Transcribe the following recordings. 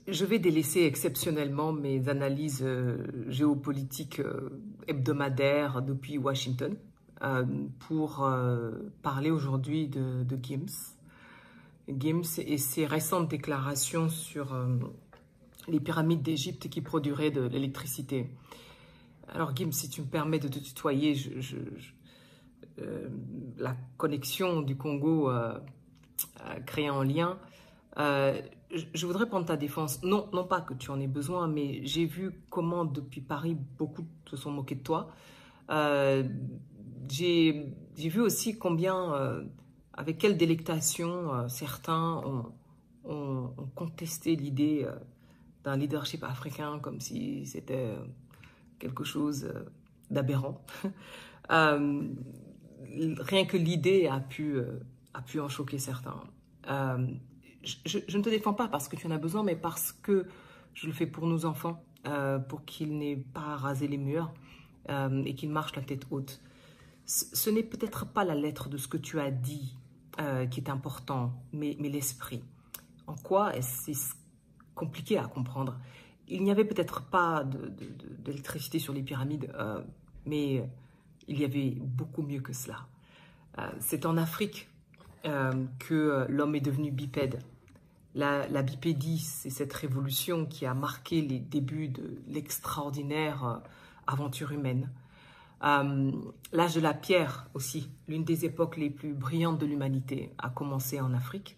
Je vais délaisser exceptionnellement mes analyses géopolitiques hebdomadaires depuis Washington pour parler aujourd'hui de Gims. Gims et ses récentes déclarations sur les pyramides d'Égypte qui produiraient de l'électricité. Alors Gims, si tu me permets de te tutoyer, la connexion du Congo créée en lien, je voudrais prendre ta défense. Non pas que tu en aies besoin, mais j'ai vu comment depuis Paris, beaucoup se sont moqués de toi. J'ai vu aussi combien, avec quelle délectation certains ont contesté l'idée d'un leadership africain comme si c'était quelque chose d'aberrant. Rien que l'idée a pu en choquer certains. Je ne te défends pas parce que tu en as besoin, mais parce que je le fais pour nos enfants, pour qu'ils n'aient pas à raser les murs et qu'ils marchent la tête haute. Ce n'est peut-être pas la lettre de ce que tu as dit qui est important, mais l'esprit. En quoi c'est compliqué à comprendre? Il n'y avait peut-être pas d'électricité sur les pyramides, mais il y avait beaucoup mieux que cela. C'est en Afrique que l'homme est devenu bipède. La bipédie, c'est cette révolution qui a marqué les débuts de l'extraordinaire aventure humaine. L'âge de la pierre aussi, l'une des époques les plus brillantes de l'humanité, a commencé en Afrique.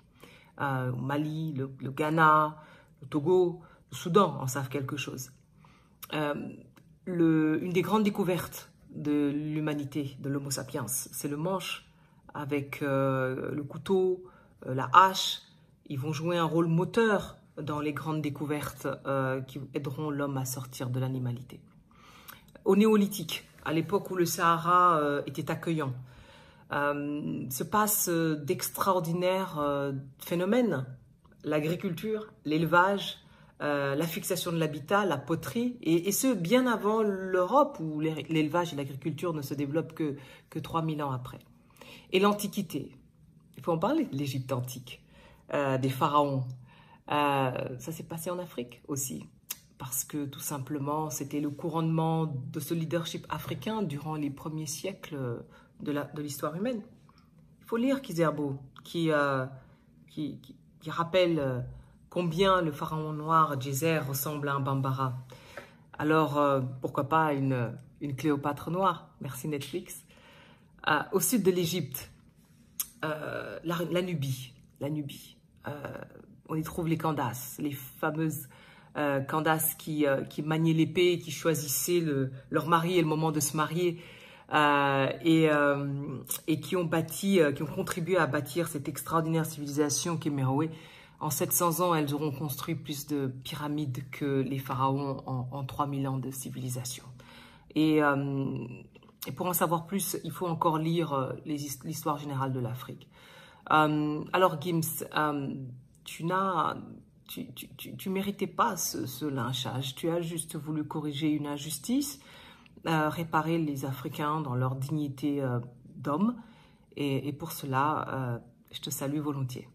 Au Mali, le Ghana, le Togo, le Soudan en savent quelque chose. Une des grandes découvertes de l'humanité, de l'Homo sapiens, c'est le manche avec le couteau, la hache. Ils vont jouer un rôle moteur dans les grandes découvertes qui aideront l'homme à sortir de l'animalité. Au néolithique, à l'époque où le Sahara était accueillant, se passent d'extraordinaires phénomènes. L'agriculture, l'élevage, la fixation de l'habitat, la poterie, et ce, bien avant l'Europe, où l'élevage et l'agriculture ne se développent que 3000 ans après. Et l'Antiquité, il faut en parler, l'Égypte antique, des pharaons. Ça s'est passé en Afrique aussi, parce que tout simplement, c'était le couronnement de ce leadership africain durant les premiers siècles de l'histoire humaine. Il faut lire Kizerbo, qui rappelle combien le pharaon noir Djéser ressemble à un Bambara. Alors, pourquoi pas une Cléopâtre noire? Merci Netflix. Au sud de l'Égypte, la Nubie. On y trouve les Candaces, les fameuses Candaces qui maniaient l'épée et qui choisissaient leur mari et le moment de se marier et qui ont contribué à bâtir cette extraordinaire civilisation qu'est Méroé. En 700 ans, elles auront construit plus de pyramides que les pharaons en 3000 ans de civilisation. Et pour en savoir plus, il faut encore lire l'histoire générale de l'Afrique. Alors Gims, tu méritais pas ce lynchage. Tu as juste voulu corriger une injustice, réparer les Africains dans leur dignité d'homme. Et pour cela, je te salue volontiers.